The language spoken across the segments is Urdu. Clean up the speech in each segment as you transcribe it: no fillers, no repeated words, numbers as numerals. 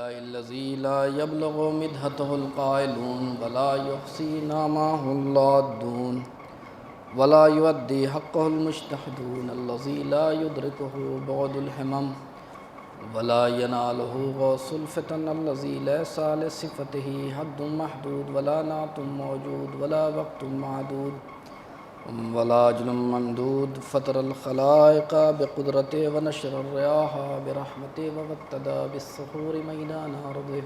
الإله الذي لا يبلغ مدحته القائلون ولا يحصي نعمه اللادون ولا يؤدي حقه المجتهدون الذي لا يدركه بعد الحمم ولا يناله غوث الفتن الذي ليس لصفته حد محدود ولا نعت موجود ولا وقت معدود ولا أجل ممدود فطر الخلائق بقدرته ونشر الرياح برحمته وابتدى بالصخور ميدان أرضه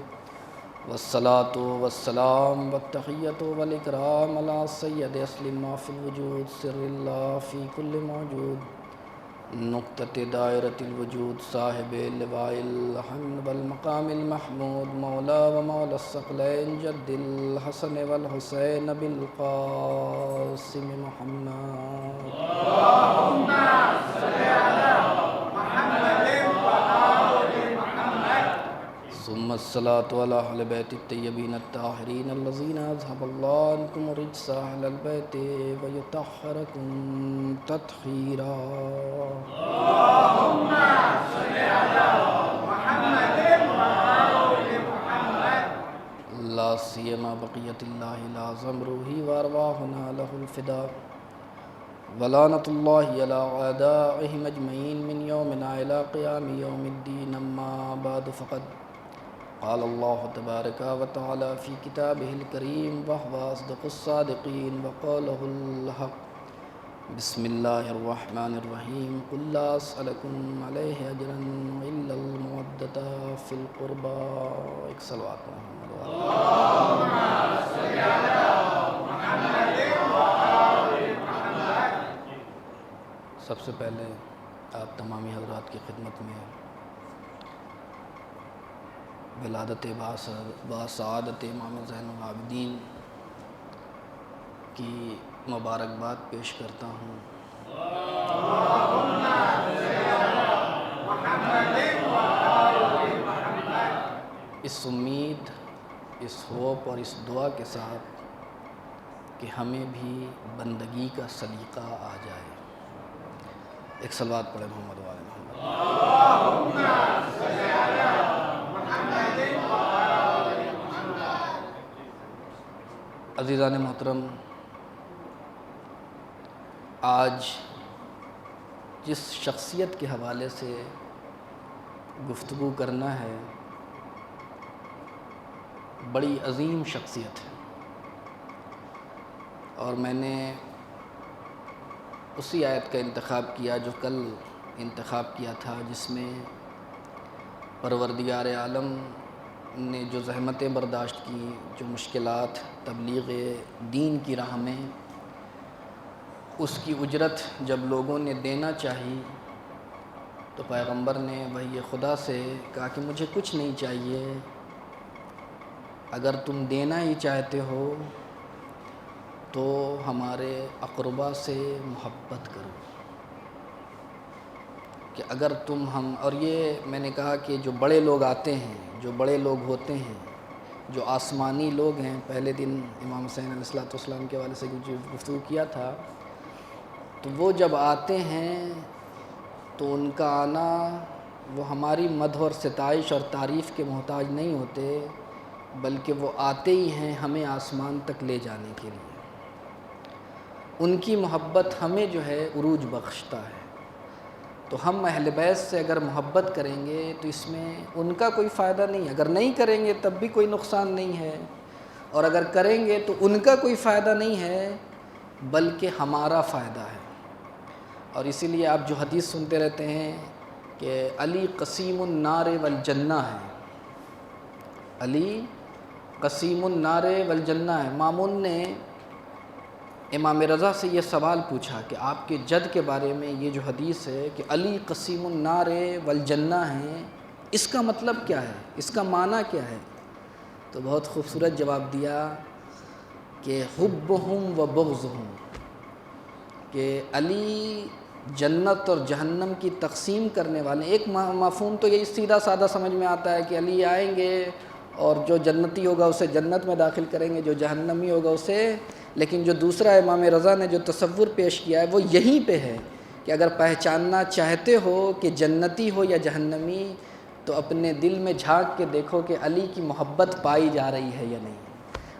والصلاة والسلام والتحية والإكرام على سيد أصل ما في الوجود سر الله في كل موجود نقطة دائرة الوجود صاحب اللواء الحمد والمقام المحمود مولا ومولى الثقلين جد الحسن والحسين بالقاسم محمد اللهم صل على محمد وآل محمد. ثم الصلاة على أهل بيت الطيبين الطاهرين الذين أذهب الله عنكم الرجس أهل البيت ويطهركم تطهيرا. اللهم صل على محمد وآل محمد. لا سيما بقية الله الأعظم روحي وأرواحنا له الفداء ولعنة الله على أعدائهم أجمعين من يومنا إلى قيام يوم الدين. أما بعد فقد قال الله تبارك وتعالى في كتابه الكريم وهو أصدق الصادقين وقوله الحق بسم الله الرحمن الرحيم قل لا أسألكم عليه أجرا إلا المودة في القربى. ایک صلوات محمد اللهم صل على محمد وآل محمد. سب سے پہلے آپ تمامی حضرات کی خدمت میں ولادت باسعادت امام زین العابدین کی مبارکباد پیش کرتا ہوں. اللهم صل على محمد وآل محمد. اس امید، اس ہوپ اور اس دعا کے ساتھ کہ ہمیں بھی بندگی کا سلیقہ آ جائے. ایک صلوات پڑھیں محمد وآل محمد. اللهم صل على محمد وآل محمد. عزیزان محترم، آج جس شخصیت کے حوالے سے گفتگو کرنا ہے بڑی عظیم شخصیت ہے، اور میں نے اسی آیت کا انتخاب کیا جو کل انتخاب کیا تھا، جس میں پروردگار عالم نے جو زحمتیں برداشت کی، جو مشکلات تبلیغ دین کی راہ میں اس کی اجرت جب لوگوں نے دینا چاہی تو پیغمبر نے وحی خدا سے کہا کہ مجھے کچھ نہیں چاہیے، اگر تم دینا ہی چاہتے ہو تو ہمارے اقربا سے محبت کرو. کہ اگر تم ہم، اور یہ میں نے کہا کہ جو بڑے لوگ آتے ہیں، جو بڑے لوگ ہوتے ہیں، جو آسمانی لوگ ہیں، پہلے دن امام حسین علیہ السلام کے حوالے سے جو گفتگو کیا تھا، تو وہ جب آتے ہیں تو ان کا آنا وہ ہماری مدح اور ستائش اور تعریف کے محتاج نہیں ہوتے، بلکہ وہ آتے ہی ہیں ہمیں آسمان تک لے جانے کے لیے. ان کی محبت ہمیں جو ہے عروج بخشتا ہے. تو ہم اہل بیت سے اگر محبت کریں گے تو اس میں ان کا کوئی فائدہ نہیں ہے، اگر نہیں کریں گے تب بھی کوئی نقصان نہیں ہے، اور اگر کریں گے تو ان کا کوئی فائدہ نہیں ہے بلکہ ہمارا فائدہ ہے. اور اسی لیے آپ جو حدیث سنتے رہتے ہیں کہ علی قسیم النار والجنہ ہے، علی قسیم النار والجنہ ہے. مامون نے امام رضا سے یہ سوال پوچھا کہ آپ کے جد کے بارے میں یہ جو حدیث ہے کہ علی قسیم النار والجنہ ہیں، اس کا مطلب کیا ہے، اس کا معنی کیا ہے؟ تو بہت خوبصورت جواب دیا کہ حبہم و بغضہم، کہ علی جنت اور جہنم کی تقسیم کرنے والے. ایک مفہوم تو یہی سیدھا سادہ سمجھ میں آتا ہے کہ علی آئیں گے اور جو جنتی ہوگا اسے جنت میں داخل کریں گے، جو جہنمی ہوگا اسے. لیکن جو دوسرا امام رضا نے جو تصور پیش کیا ہے وہ یہیں پہ ہے کہ اگر پہچاننا چاہتے ہو کہ جنتی ہو یا جہنمی تو تو اپنے دل میں جھانک کے دیکھو کہ علی کی محبت پائی جا رہی ہے یا نہیں۔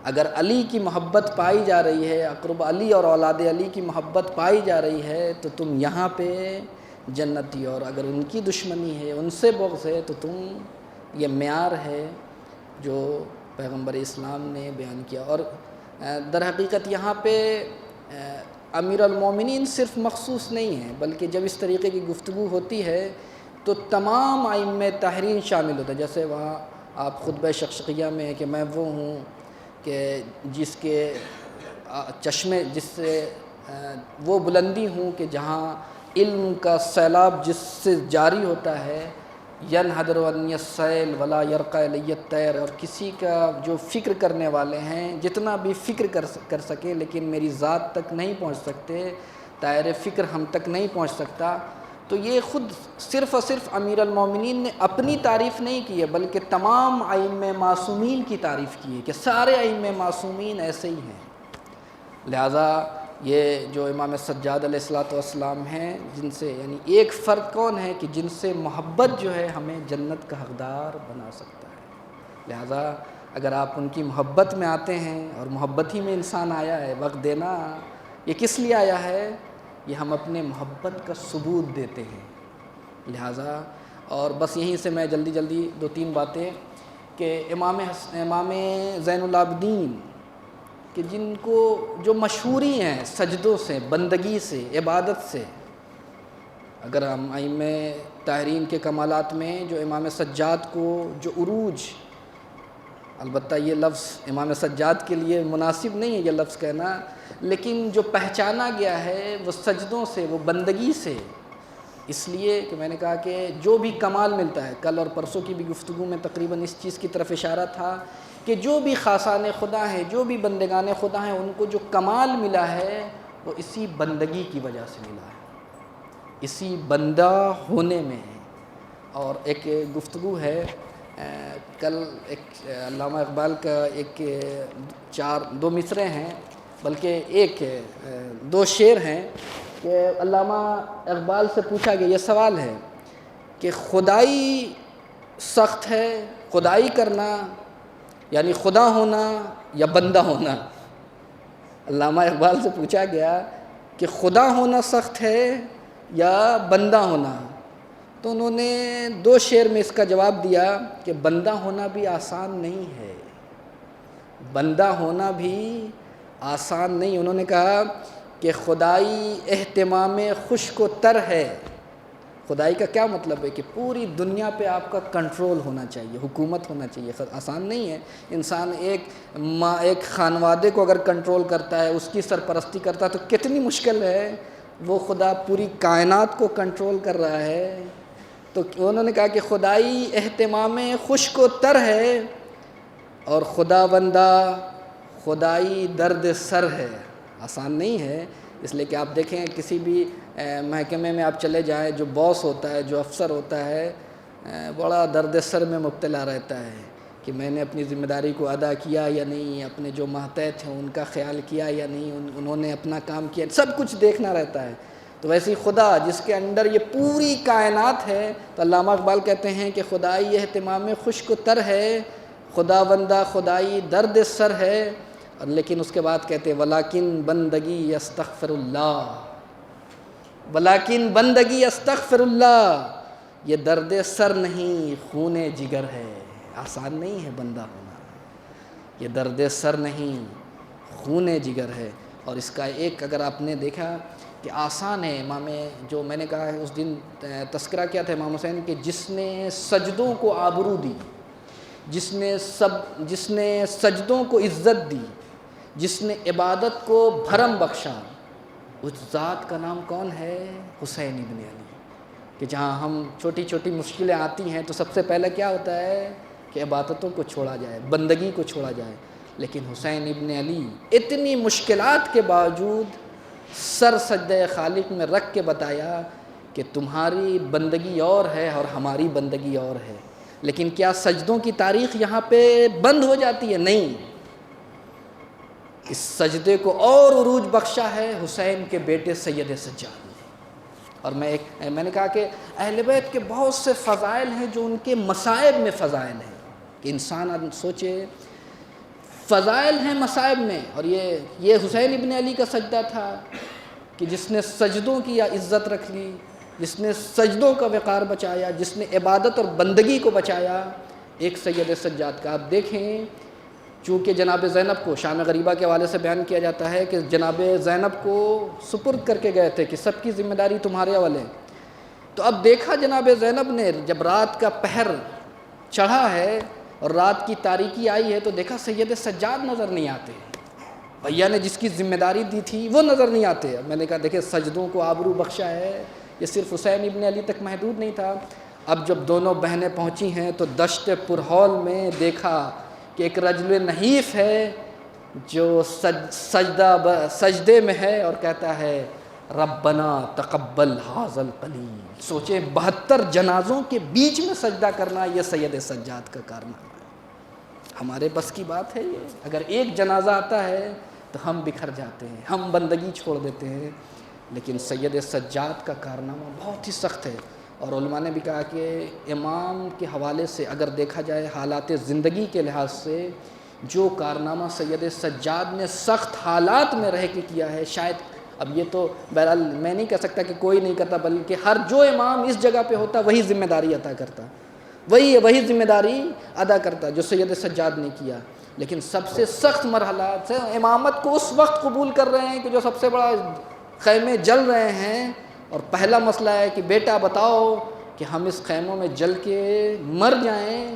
اگر علی کی محبت پائی جا رہی ہے، اقرب علی اور اولاد علی کی محبت پائی جا رہی ہے تو تم یہاں پہ جنتی، اور اگر ان کی دشمنی ہے، ان سے بغض ہے، تو تم، یہ معیار ہے جو پیغمبر اسلام نے بیان کیا۔ اور در حقیقت یہاں پہ امیر المومنین صرف مخصوص نہیں ہیں، بلکہ جب اس طریقے کی گفتگو ہوتی ہے تو تمام ائمہ تحریر شامل ہوتے ہیں۔ جیسے وہاں آپ خطبہ شقشقیہ میں ہے کہ میں وہ ہوں کہ جس کے چشمے، جس سے وہ بلندی ہوں کہ جہاں علم کا سیلاب جس سے جاری ہوتا ہے، ینحدر عنی السیل ولا یرقی الی الطیر، اور کسی کا جو فکر کرنے والے ہیں جتنا بھی فکر کر سکیں لیکن میری ذات تک نہیں پہنچ سکتے، طائر فکر ہم تک نہیں پہنچ سکتا۔ تو یہ خود صرف اور صرف امیر المومنین نے اپنی تعریف نہیں کی ہے، بلکہ تمام ائمہ معصومین کی تعریف کی ہے کہ سارے ائمہ معصومین ایسے ہی ہیں۔ لہٰذا یہ جو امام سجاد علیہ الصلوۃ والسلام ہیں، جن سے یعنی ایک فرد کون ہے کہ جن سے محبت جو ہے ہمیں جنت کا حقدار بنا سکتا ہے۔ لہٰذا اگر آپ ان کی محبت میں آتے ہیں، اور محبت ہی میں انسان آیا ہے، وقت دینا یہ کس لیے آیا ہے؟ یہ ہم اپنے محبت کا ثبوت دیتے ہیں۔ لہٰذا اور بس یہیں سے میں جلدی دو تین باتیں کہ امام زین العابدین کہ جن کو جو مشہوری ہیں سجدوں سے، بندگی سے، عبادت سے، اگر ہم ائمہ طاہرین کے کمالات میں جو امام سجاد کو جو عروج، البتہ یہ لفظ امام سجاد کے لیے مناسب نہیں ہے یہ لفظ کہنا، لیکن جو پہچانا گیا ہے وہ سجدوں سے، وہ بندگی سے، اس لیے کہ میں نے کہا کہ جو بھی کمال ملتا ہے، کل اور پرسوں کی بھی گفتگو میں تقریباً اس چیز کی طرف اشارہ تھا کہ جو بھی خاصان خدا ہیں، جو بھی بندگان خدا ہیں، ان کو جو کمال ملا ہے وہ اسی بندگی کی وجہ سے ملا ہے، اسی بندہ ہونے میں ہے۔ اور ایک گفتگو ہے، کل ایک علامہ اقبال کا ایک دو مصرعے ہیں، بلکہ ایک دو شعر ہیں کہ علامہ اقبال سے پوچھا گیا، یہ سوال ہے کہ خدائی سخت ہے، خدائی کرنا یعنی خدا ہونا یا بندہ ہونا؟ علامہ اقبال سے پوچھا گیا کہ خدا ہونا سخت ہے یا بندہ ہونا؟ تو انہوں نے دو شعر میں اس کا جواب دیا کہ بندہ ہونا بھی آسان نہیں ہے، بندہ ہونا بھی آسان نہیں۔ انہوں نے کہا کہ خدائی اہتمام خشک و تر ہے۔ خدائی کا کیا مطلب ہے؟ کہ پوری دنیا پہ آپ کا کنٹرول ہونا چاہیے، حکومت ہونا چاہیے۔ آسان نہیں ہے۔ انسان ایک خانوادے کو اگر کنٹرول کرتا ہے، اس کی سرپرستی کرتا ہے تو کتنی مشکل ہے، وہ خدا پوری کائنات کو کنٹرول کر رہا ہے۔ تو انہوں نے کہا کہ خدائی اہتمام خشک و تر ہے، اور خدا بندہ خدائی درد سر ہے۔ آسان نہیں ہے، اس لیے کہ آپ دیکھیں کسی بھی محکمے میں آپ چلے جائیں، جو باس ہوتا ہے، جو افسر ہوتا ہے، بڑا درد سر میں مبتلا رہتا ہے کہ میں نے اپنی ذمہ داری کو ادا کیا یا نہیں، اپنے جو ماتحت ہیں ان کا خیال کیا یا نہیں، انہوں نے اپنا کام کیا، سب کچھ دیکھنا رہتا ہے۔ تو ویسی خدا جس کے اندر یہ پوری کائنات ہے، تو علامہ اقبال کہتے ہیں کہ خدائی اہتمام خشک و تر ہے، خدا بندہ خدائی درد سر ہے، لیکن اس کے بعد کہتے ہیں ولیکن بندگی استغفر اللہ، ولیکن بندگی استغفر اللہ، یہ درد سر نہیں خون جگر ہے۔ آسان نہیں ہے بندہ ہونا، یہ درد سر نہیں خون جگر ہے۔ اور اس کا ایک اگر آپ نے دیکھا کہ آسان ہے، امام جو میں نے کہا ہے اس دن تذکرہ کیا تھا امام حسین کہ جس نے سجدوں کو آبرو دی، جس نے سجدوں کو عزت دی، جس نے عبادت کو بھرم بخشا، اس ذات کا نام کون ہے؟ حسین ابن علی۔ کہ جہاں ہم چھوٹی چھوٹی مشکلیں آتی ہیں تو سب سے پہلے کیا ہوتا ہے کہ عبادتوں کو چھوڑا جائے، بندگی کو چھوڑا جائے، لیکن حسین ابن علی اتنی مشکلات کے باوجود سر سجدہ خالق میں رکھ کے بتایا کہ تمہاری بندگی اور ہے اور ہماری بندگی اور ہے۔ لیکن کیا سجدوں کی تاریخ یہاں پہ بند ہو جاتی ہے؟ نہیں، اس سجدے کو اور عروج بخشا ہے حسین کے بیٹے سید سجاد نے۔ اور میں نے کہا کہ اہل بیت کے بہت سے فضائل ہیں جو ان کے مصائب میں فضائل ہیں، کہ انسان سوچے فضائل ہیں مصائب میں. اور یہ حسین ابن علی کا سجدہ تھا کہ جس نے سجدوں کی عزت رکھ لی، جس نے سجدوں کا وقار بچایا، جس نے عبادت اور بندگی کو بچایا. ایک سید سجاد کا آپ دیکھیں، چونکہ جناب زینب کو شان غریبہ کے حوالے سے بیان کیا جاتا ہے کہ جناب زینب کو سپرد کر کے گئے تھے کہ سب کی ذمہ داری تمہارے حوالے. تو اب دیکھا جناب زینب نے جب رات کا پہر چڑھا ہے اور رات کی تاریکی آئی ہے تو دیکھا سید سجاد نظر نہیں آتے، بھیا نے جس کی ذمہ داری دی تھی وہ نظر نہیں آتے. اب میں نے کہا دیکھیں سجدوں کو آبرو بخشا ہے، یہ صرف حسین ابن علی تک محدود نہیں تھا. اب جب دونوں بہنیں پہنچی ہیں تو دشت پرہول میں دیکھا کہ ایک رجل نحیف ہے جو سجدے میں ہے اور کہتا ہے ربنا تقبل ھذا القلیل. سوچیں 72 جنازوں کے بیچ میں سجدہ کرنا، یہ سید سجاد کا کارنامہ ہے. ہمارے بس کی بات ہے یہ؟ اگر ایک جنازہ آتا ہے تو ہم بکھر جاتے ہیں، ہم بندگی چھوڑ دیتے ہیں. لیکن سید سجاد کا کارنامہ بہت ہی سخت ہے. اور علماء نے بھی کہا کہ امام کے حوالے سے اگر دیکھا جائے حالات زندگی کے لحاظ سے جو کارنامہ سید سجاد نے سخت حالات میں رہ کے کیا ہے، شاید اب یہ تو بہرحال میں نہیں کہہ سکتا کہ کوئی نہیں کرتا، بلکہ ہر جو امام اس جگہ پہ ہوتا وہی ذمہ داری عطا کرتا، وہی ذمہ داری ادا کرتا جو سید سجاد نے کیا. لیکن سب سے سخت مرحلہ سے امامت کو اس وقت قبول کر رہے ہیں کہ جو سب سے بڑا خیمے جل رہے ہیں، اور پہلا مسئلہ ہے کہ بیٹا بتاؤ کہ ہم اس خیموں میں جل کے مر جائیں،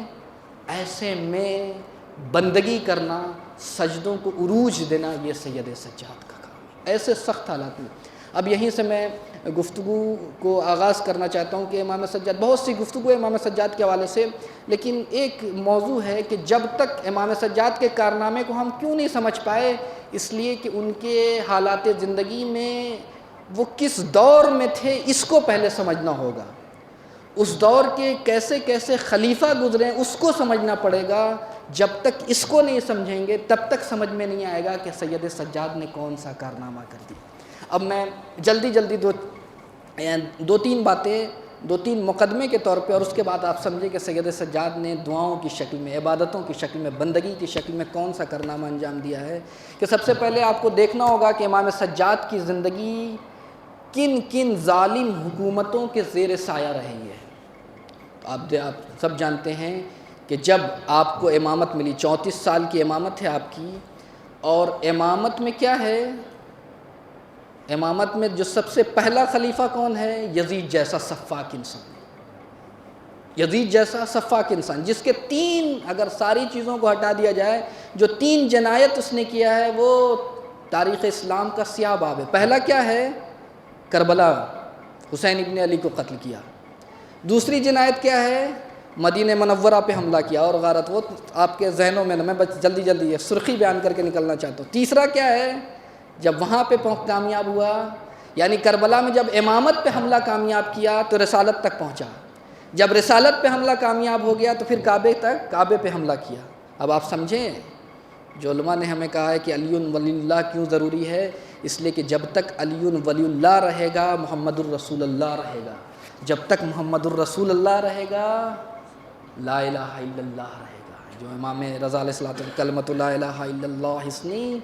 ایسے میں بندگی کرنا، سجدوں کو عروج دینا، یہ سید سجاد کا کام ہے ایسے سخت حالات میں. اب یہیں سے میں گفتگو کو آغاز کرنا چاہتا ہوں کہ امام سجاد، بہت سی گفتگو ہے امام سجاد کے حوالے سے، لیکن ایک موضوع ہے کہ جب تک امام سجاد کے کارنامے کو ہم کیوں نہیں سمجھ پائے، اس لیے کہ ان کے حالات زندگی میں وہ کس دور میں تھے اس کو پہلے سمجھنا ہوگا. اس دور کے کیسے کیسے خلیفہ گزرے اس کو سمجھنا پڑے گا. جب تک اس کو نہیں سمجھیں گے تب تک سمجھ میں نہیں آئے گا کہ سید سجاد نے کون سا کارنامہ کر دیا. اب میں جلدی دو تین باتیں، 2-3 مقدمے کے طور پہ، اور اس کے بعد آپ سمجھیں کہ سید سجاد نے دعاؤں کی شکل میں، عبادتوں کی شکل میں، بندگی کی شکل میں کون سا کارنامہ انجام دیا ہے. کہ سب سے پہلے آپ کو دیکھنا ہوگا کہ امام سجاد کی زندگی کن کن ظالم حکومتوں کے زیر سایہ رہی ہے. آپ سب جانتے ہیں کہ جب آپ کو امامت ملی، 34 سال کی امامت ہے آپ کی، اور امامت میں کیا ہے، امامت میں جو سب سے پہلا خلیفہ کون ہے، یزید جیسا سفاک انسان، یزید جیسا سفاک انسان، جس کے 3 اگر ساری چیزوں کو ہٹا دیا جائے جو 3 جنایت اس نے کیا ہے وہ تاریخ اسلام کا سیاہ باب ہے. پہلا کیا ہے، کربلا، حسین ابن علی کو قتل کیا. دوسری جنایت کیا ہے، مدینہ منورہ پہ حملہ کیا اور غارت. وہ آپ کے ذہنوں میں، میں بس جلدی یہ سرخی بیان کر کے نکلنا چاہتا ہوں. تیسرا کیا ہے، جب وہاں پہ کامیاب ہوا، یعنی کربلا میں جب امامت پہ حملہ کامیاب کیا تو رسالت تک پہنچا. جب رسالت پہ حملہ کامیاب ہو گیا تو پھر کعبے پہ حملہ کیا. اب آپ سمجھیں، جو علماء نے ہمیں کہا ہے کہ علی ولی اللہ کیوں ضروری ہے، اس لیے کہ جب تک علی ولی اللہ رہے گا محمد الرسول اللہ رہے گا. جب تک محمد الرسول اللہ رہے گا لا الہ الا اللہ رہے گا. جو امام رضا علیہ السلام کلمۃ لا الہ الا اللہ حسنی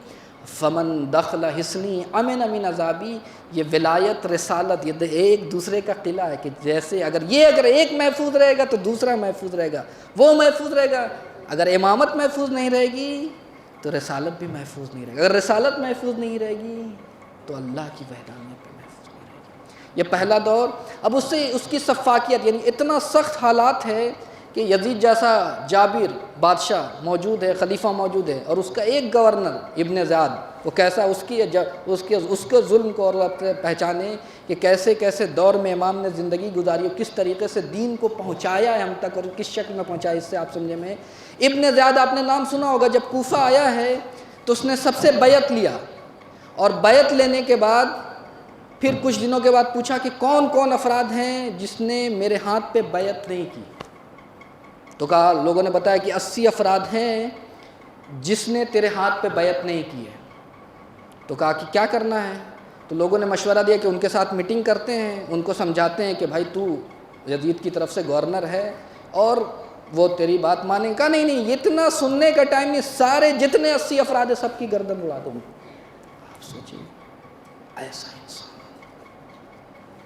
فمن دخل حسنی امن من عذابی، یہ ولایت رسالت یہ ایک دوسرے کا قلعہ ہے کہ جیسے اگر ایک محفوظ رہے گا تو دوسرا محفوظ رہے گا، وہ محفوظ رہے گا. اگر امامت محفوظ نہیں رہے گی تو رسالت بھی محفوظ نہیں رہے گی، اگر رسالت محفوظ نہیں رہے گی تو اللہ کی وحدانیت بھی محفوظ نہیں رہے گی. یہ پہلا دور. اب اس کی سفاکیت، یعنی اتنا سخت حالات ہے کہ یزید جیسا جابر بادشاہ موجود ہے، خلیفہ موجود ہے، اور اس کا ایک گورنر ابن زیاد، وہ کیسا اس کے ظلم کو اور پہچانے کہ کیسے کیسے دور میں امام نے زندگی گزاری اور کس طریقے سے دین کو پہنچایا ہے ہم تک اور کس شکل میں پہنچایا. اس سے آپ سمجھے میں ابن زیاد آپ نے نام سنا ہوگا. جب کوفہ آیا ہے تو اس نے سب سے بیعت لیا، اور بیعت لینے کے بعد پھر کچھ دنوں کے بعد پوچھا کہ کون کون افراد ہیں جس نے میرے ہاتھ پہ بیعت نہیں کی. تو کہا، لوگوں نے بتایا کہ 80 افراد ہیں جس نے تیرے ہاتھ پہ بیعت نہیں کی ہے. تو کہا کہ کیا کرنا ہے؟ تو لوگوں نے مشورہ دیا کہ ان کے ساتھ میٹنگ کرتے ہیں، ان کو سمجھاتے ہیں کہ بھائی تو یزید کی طرف سے گورنر ہے اور وہ تیری بات مانیں گا. کہا نہیں اتنا سننے کا ٹائم نہیں، سارے جتنے 80 افراد ہیں سب کی گردن اڑا دوں گا. آپ سوچیے ایسا انسان.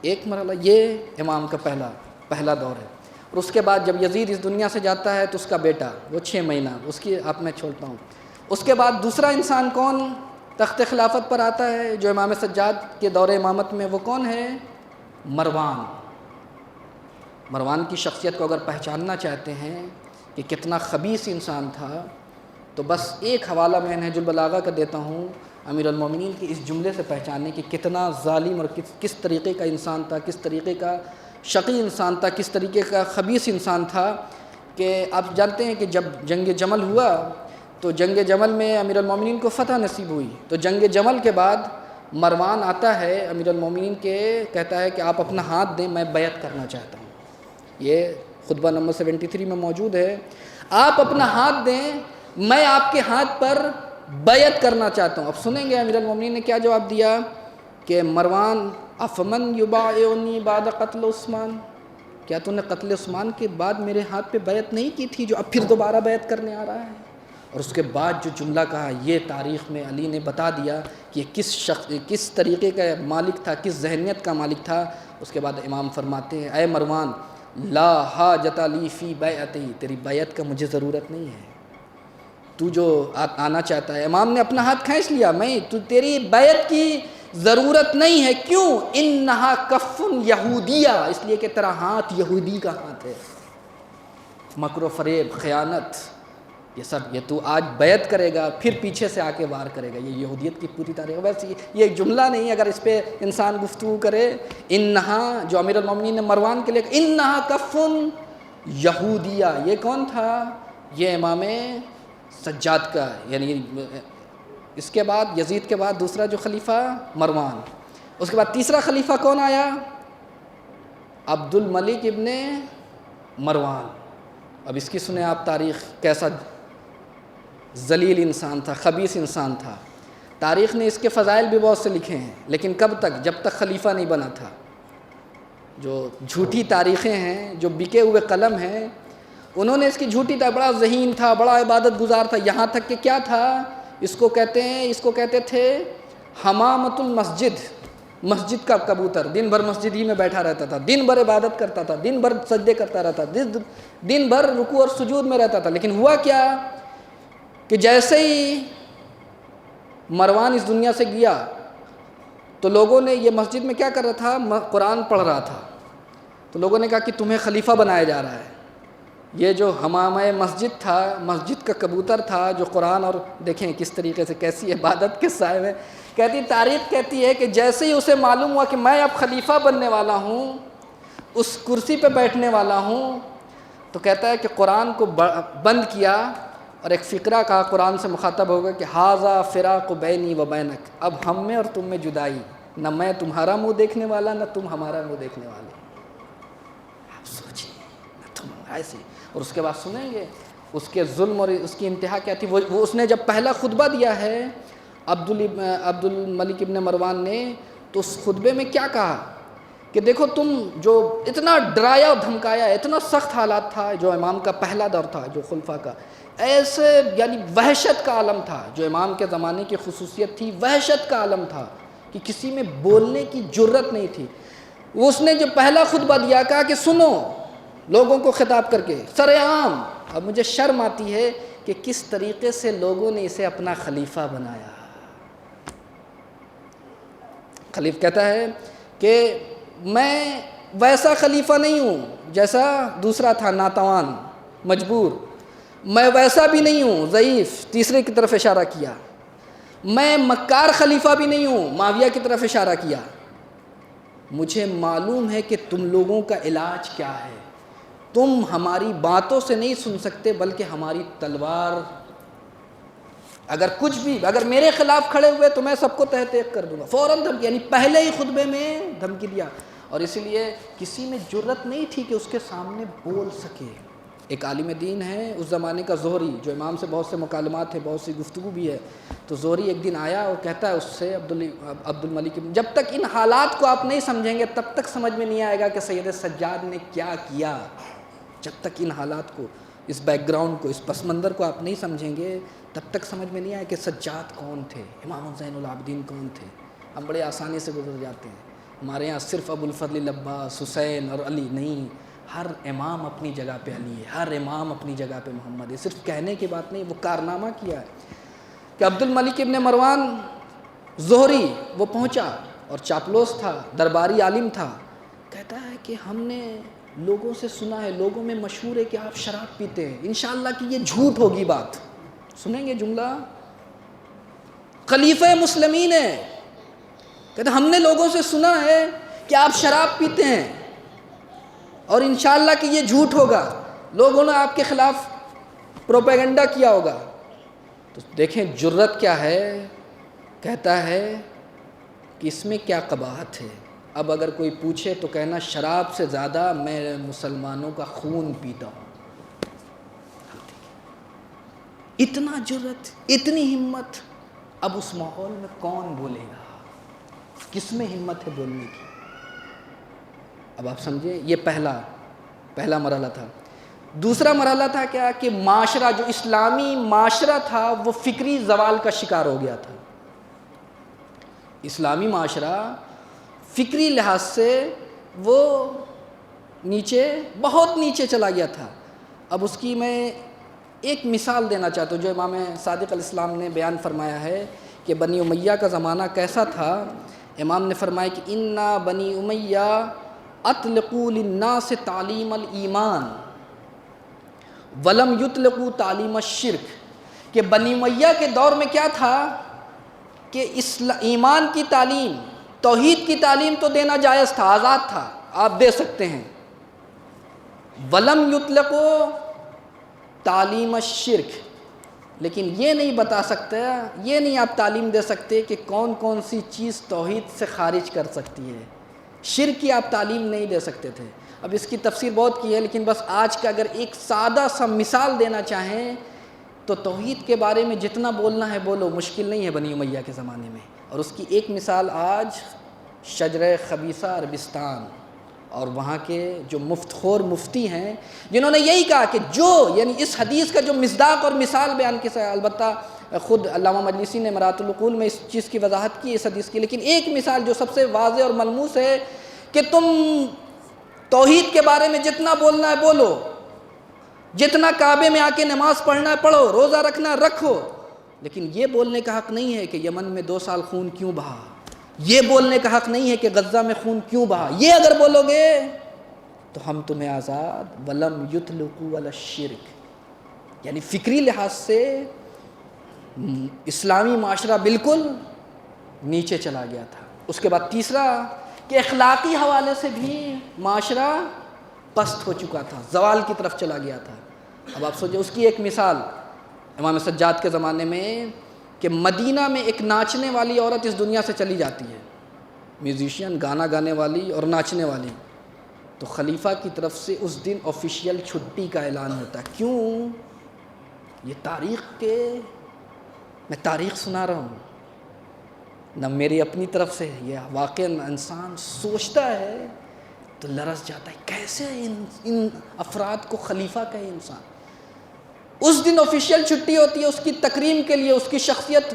ایک مرحلہ یہ امام کا پہلا دور ہے. اور اس کے بعد جب یزید اس دنیا سے جاتا ہے تو اس کا بیٹا وہ 6 مہینہ اس کی آپ میں چھوڑتا ہوں. اس کے بعد دوسرا انسان کون تخت خلافت پر آتا ہے جو امام سجاد کے دور امامت میں، وہ کون ہے؟ مروان. مروان کی شخصیت کو اگر پہچاننا چاہتے ہیں کہ کتنا خبیث انسان تھا تو بس ایک حوالہ میں نہج البلاغہ کا دیتا ہوں امیر المومنین کے اس جملے سے پہچاننے کہ کتنا ظالم اور کس طریقے کا انسان تھا، کس طریقے کا شقی انسان تھا، کس طریقے کا خبیث انسان تھا. کہ آپ جانتے ہیں کہ جب جنگ جمل ہوا تو جنگ جمل میں امیر المومنین کو فتح نصیب ہوئی. تو جنگ جمل کے بعد مروان آتا ہے امیر المومنین کے، کہتا ہے کہ آپ اپنا ہاتھ دیں، میں بیعت کرنا چاہتا ہوں. یہ خطبہ نمبر 73 میں موجود ہے. آپ اپنا ہاتھ دیں، میں آپ کے ہاتھ پر بیعت کرنا چاہتا ہوں. اب سنیں گے امیر المومنین نے کیا جواب دیا کہ مروان افمن یبایعنی بعد قتل عثمان، کیا تو نے قتل عثمان کے بعد میرے ہاتھ پہ بیعت نہیں کی تھی جو اب پھر دوبارہ بیعت کرنے آ رہا ہے؟ اور اس کے بعد جو جملہ کہا یہ تاریخ میں علی نے بتا دیا کہ کس طریقے کا مالک تھا، کس ذہنیت کا مالک تھا. اس کے بعد امام فرماتے ہیں اے مروان لا حاجت لی فی بیعتی، تیری بیعت کا مجھے ضرورت نہیں ہے، تو جو آنا چاہتا ہے. امام نے اپنا ہاتھ کھینچ لیا، تیری بیعت کی ضرورت نہیں ہے. کیوں؟ انہا کف یہودیہ، اس لیے کہ تیرا ہاتھ یہودی کا ہاتھ ہے. مکر و فریب، خیانت، یہ تو آج بیعت کرے گا پھر پیچھے سے آ کے وار کرے گا. یہ یہودیت کی پوری تاریخ. ویسے یہ ایک جملہ نہیں، اگر اس پہ انسان گفتگو کرے. انہا جو امیر المومنین نے مروان کے لیے انہا کف یہودیہ، یہ کون تھا؟ یہ امام سجاد کا، یعنی اس کے بعد یزید کے بعد دوسرا جو خلیفہ مروان. اس کے بعد تیسرا خلیفہ کون آیا؟ عبد الملک ابن مروان. اب اس کی سنیں آپ تاریخ، کیسا ذلیل انسان تھا، خبیث انسان تھا. تاریخ نے اس کے فضائل بھی بہت سے لکھے ہیں، لیکن کب تک؟ جب تک خلیفہ نہیں بنا تھا. جو جھوٹی تاریخیں ہیں، جو بکے ہوئے قلم ہیں، انہوں نے اس کی جھوٹی تھا. بڑا ذہین تھا، بڑا عبادت گزار تھا، یہاں تک کہ کیا تھا، اس کو کہتے تھے حمامت المسجد، مسجد کا کبوتر. دن بھر مسجد ہی میں بیٹھا رہتا تھا، دن بھر عبادت کرتا تھا، دن بھر سجدے کرتا رہتا، دن بھر رکوع اور سجود میں رہتا تھا. لیکن ہوا کیا کہ جیسے ہی مروان اس دنیا سے گیا تو لوگوں نے، یہ مسجد میں کیا کر رہا تھا؟ قرآن پڑھ رہا تھا. تو لوگوں نے کہا کہ تمہیں خلیفہ بنایا جا رہا ہے. یہ جو حمامہ مسجد تھا، مسجد کا کبوتر تھا جو قرآن، اور دیکھیں کس طریقے سے، کیسی عبادت کے صاحب ہے. تاریخ کہتی ہے کہ جیسے ہی اسے معلوم ہوا کہ میں اب خلیفہ بننے والا ہوں، اس کرسی پہ بیٹھنے والا ہوں، تو کہتا ہے کہ قرآن کو بند کیا اور ایک فقرہ کہا قرآن سے مخاطب ہوگا کہ ھذا فراق بینی و بینک، اب ہم میں اور تم میں جدائی، نہ میں تمہارا منہ دیکھنے والا نہ تم ہمارا منہ دیکھنے والے. آپ سوچیے، تم ایسے. اور اس کے بعد سنیں گے اس کے ظلم اور اس کی انتہا کیا تھی. وہ اس نے جب پہلا خطبہ دیا ہے عبد الملک ابن مروان نے، تو اس خطبے میں کیا کہا کہ دیکھو تم جو اتنا ڈرایا اور دھمکایا، اتنا سخت حالات تھا. جو امام کا پہلا دور تھا، جو خلفاء کا، ایسے یعنی وحشت کا عالم تھا. جو امام کے زمانے کی خصوصیت تھی، وحشت کا عالم تھا کہ کسی میں بولنے کی جرت نہیں تھی. اس نے جو پہلا خطبہ دیا، کہا کہ سنو، لوگوں کو خطاب کر کے سر عام. اب مجھے شرم آتی ہے کہ کس طریقے سے لوگوں نے اسے اپنا خلیفہ بنایا. خلیفہ کہتا ہے کہ میں ویسا خلیفہ نہیں ہوں جیسا دوسرا تھا، ناتوان، مجبور. میں ویسا بھی نہیں ہوں، ضعیف، تیسرے کی طرف اشارہ کیا. میں مکار خلیفہ بھی نہیں ہوں، معاویہ کی طرف اشارہ کیا. مجھے معلوم ہے کہ تم لوگوں کا علاج کیا ہے. تم ہماری باتوں سے نہیں سن سکتے بلکہ ہماری تلوار. اگر میرے خلاف کھڑے ہوئے تو میں سب کو تہہ تیغ کر دوں گا. فوراً دھمکی، یعنی پہلے ہی خطبے میں دھمکی دیا. اور اسی لیے کسی میں جرت نہیں تھی کہ اس کے سامنے بول سکے. ایک عالم دین ہے اس زمانے کا زہری، جو امام سے بہت سے مکالمات ہیں، بہت سی گفتگو بھی ہے. تو زہری ایک دن آیا اور کہتا ہے اس سے عبد الملک، جب تک ان حالات کو آپ نہیں سمجھیں گے تب تک سمجھ میں نہیں آئے گا کہ سید سجاد نے کیا کیا. جب تک ان حالات کو، اس بیک گراؤنڈ کو، اس پس منظر کو آپ نہیں سمجھیں گے تب تک سمجھ میں نہیں آئے کہ سجاد کون تھے، امام زین العابدین کون تھے. ہم بڑے آسانی سے گزر جاتے ہیں. ہمارے ہاں صرف ابو الفضل العباس، حسین اور علی نہیں، ہر امام اپنی جگہ پہ علی ہے، ہر امام اپنی جگہ پہ محمد ہے. صرف کہنے کی بات نہیں، وہ کارنامہ کیا ہے کہ عبد الملک ابن مروان زہری وہ پہنچا اور چاپلوس تھا، درباری عالم تھا. کہتا ہے کہ ہم نے لوگوں سے سنا ہے، لوگوں میں مشہور ہے کہ آپ شراب پیتے ہیں، انشاءاللہ کہ یہ جھوٹ ہوگی بات. سنیں گے جملہ، خلیفہ مسلمین ہے، کہتے ہم نے لوگوں سے سنا ہے کہ آپ شراب پیتے ہیں اور انشاءاللہ کہ یہ جھوٹ ہوگا، لوگوں نے آپ کے خلاف پروپیگنڈا کیا ہوگا. تو دیکھیں جرت کیا ہے، کہتا ہے کہ اس میں کیا قباحت ہے. اب اگر کوئی پوچھے تو کہنا شراب سے زیادہ میں مسلمانوں کا خون پیتا ہوں. اتنا جرت، اتنی ہمت. اب اس ماحول میں کون بولے گا، کس میں ہمت ہے بولنے کی. اب آپ سمجھیں، یہ پہلا مرحلہ تھا. دوسرا مرحلہ تھا کیا کہ معاشرہ، جو اسلامی معاشرہ تھا وہ فکری زوال کا شکار ہو گیا تھا. اسلامی معاشرہ فکری لحاظ سے وہ نیچے، بہت نیچے چلا گیا تھا. اب اس کی میں ایک مثال دینا چاہتا ہوں جو امام صادق علیہ السلام نے بیان فرمایا ہے کہ بنی امیہ کا زمانہ کیسا تھا. امام نے فرمایا کہ انا بنی امیہ اطلقوا للناس تعلیم الایمان ولم یطلقوا تعلیم الشرک. کہ بنی امیہ کے دور میں کیا تھا کہ ایمان کی تعلیم، توحید کی تعلیم تو دینا جائز تھا، آزاد تھا، آپ دے سکتے ہیں. ولم یطلقوا تعلیم الشرک، لیکن یہ نہیں بتا سکتے، یہ نہیں آپ تعلیم دے سکتے کہ کون کون سی چیز توحید سے خارج کر سکتی ہے. شرک کی آپ تعلیم نہیں دے سکتے تھے. اب اس کی تفسیر بہت کی ہے، لیکن بس آج کا اگر ایک سادہ سا مثال دینا چاہیں تو توحید کے بارے میں جتنا بولنا ہے بولو، مشکل نہیں ہے بنی امیہ کے زمانے میں. اور اس کی ایک مثال آج شجرہ خبیثہ عربستان اور وہاں کے جو مفت خور مفتی ہیں جنہوں نے یہی کہا کہ جو، یعنی اس حدیث کا جو مصداق اور مثال بیان کی ہے، البتہ خود علامہ مجلسی نے مرات العقول میں اس چیز کی وضاحت کی اس حدیث کی، لیکن ایک مثال جو سب سے واضح اور ملموس ہے کہ تم توحید کے بارے میں جتنا بولنا ہے بولو، جتنا کعبے میں آ کے نماز پڑھنا ہے پڑھو، روزہ رکھنا ہے رکھو، لیکن یہ بولنے کا حق نہیں ہے کہ یمن میں 2 سال خون کیوں بہا، یہ بولنے کا حق نہیں ہے کہ غزہ میں خون کیوں بہا. یہ اگر بولو گے تو ہم تمہیں آزاد. ولم یطلقوا علی الشرک، یعنی فکری لحاظ سے اسلامی معاشرہ بالکل نیچے چلا گیا تھا. اس کے بعد تیسرا کہ اخلاقی حوالے سے بھی معاشرہ پست ہو چکا تھا، زوال کی طرف چلا گیا تھا. اب آپ سوچیں، اس کی ایک مثال امام سجاد کے زمانے میں کہ مدینہ میں ایک ناچنے والی عورت اس دنیا سے چلی جاتی ہے، میوزیشین، گانا گانے والی اور ناچنے والی، تو خلیفہ کی طرف سے اس دن آفیشیل چھٹی کا اعلان ہوتا ہے. کیوں؟ یہ تاریخ کے، میں تاریخ سنا رہا ہوں نہ میری اپنی طرف سے، یہ واقعا انسان سوچتا ہے تو لرز جاتا ہے کیسے ان افراد کو خلیفہ کہے انسان. اس دن آفیشیل چھٹی ہوتی ہے اس کی تکریم کے لیے، اس کی شخصیت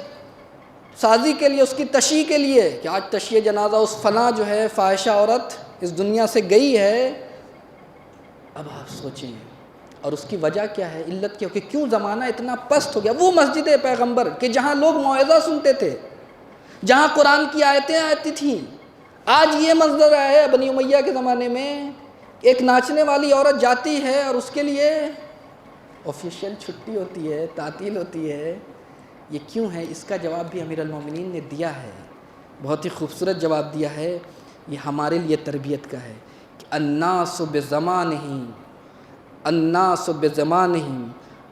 سازی کے لیے، اس کی تشییع کے لیے کہ آج تشییع جنازہ اس فلاں جو ہے فاحشہ عورت اس دنیا سے گئی ہے. اب آپ سوچیں، اور اس کی وجہ کیا ہے، علت کیا، کہ کیوں زمانہ اتنا پست ہو گیا. وہ مسجد پیغمبر کہ جہاں لوگ موعظہ سنتے تھے، جہاں قرآن کی آیتیں آتی تھیں، آج یہ منظر ہے بنی امیہ کے زمانے میں، ایک ناچنے والی عورت جاتی ہے اور اس کے لیے آفیشیل چھٹی ہوتی ہے، تعطیل ہوتی ہے. یہ کیوں ہے؟ اس کا جواب بھی امیر المومنین نے دیا ہے، بہت ہی خوبصورت جواب دیا ہے. یہ ہمارے لیے تربیت کا ہے کہ الناس بزمانہم